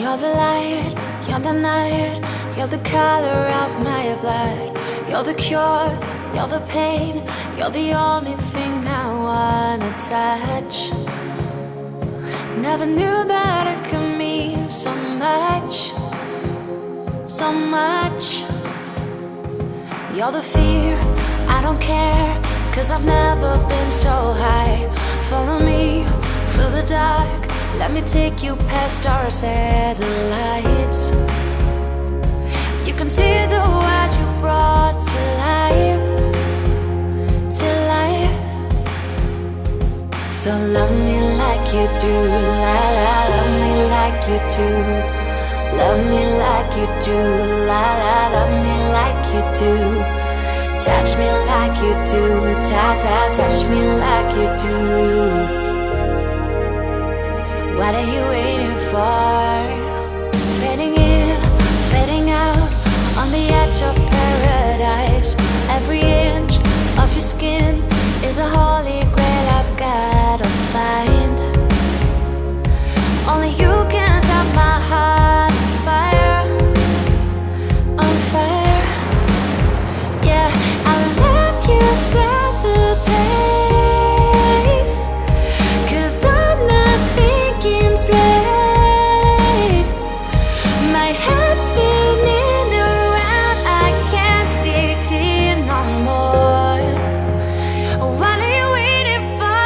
You're the light, you're the night, you're the color of my blood. You're the cure, you're the pain, you're the only thing I wanna touch. Never knew that it could mean so much, so much. You're the fear, I don't care, 'cause I've never been so high. Follow me through the dark, let me take you past our satellites. You can see the world you brought to life, to life. So love me like you do, la la, love me like you do. Love me like you do, la la, love me like you do. Touch me like you do, ta ta, touch me like you do. What are you waiting for? Fading in, fading out, on the edge of paradise. Every inch of your skin is a holy grail I've gotta find. Only you can set my heart on fire, on fire. Yeah, I'll let you set the pace, 'cause I'm not thinking straight. My head's spinning around, I can't see clear no more. What are you waiting for?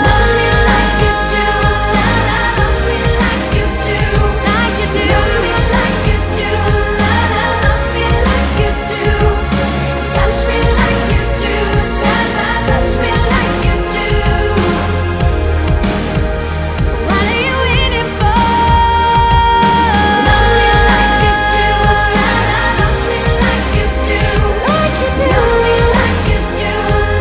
Love me like you do, la la, love me like you do, like you do. Love me like you do, la la, love me like you do. Touch me like you do, ta ta, touch me like you do. What are you waiting for? Love me like you do, la la, love me like you do, like you do. Love me like you do,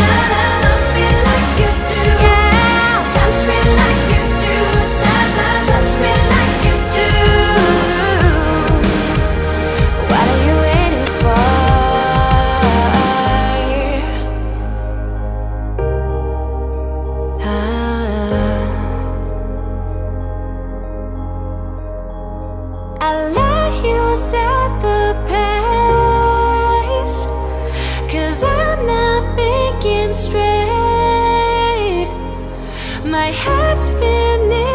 la la, love me like you do. Yeah, touch me like you do, ta ta, touch me like you do. What are you waiting for? I'll let you set the pace, 'cause I'm not thinking straight. My head's spinning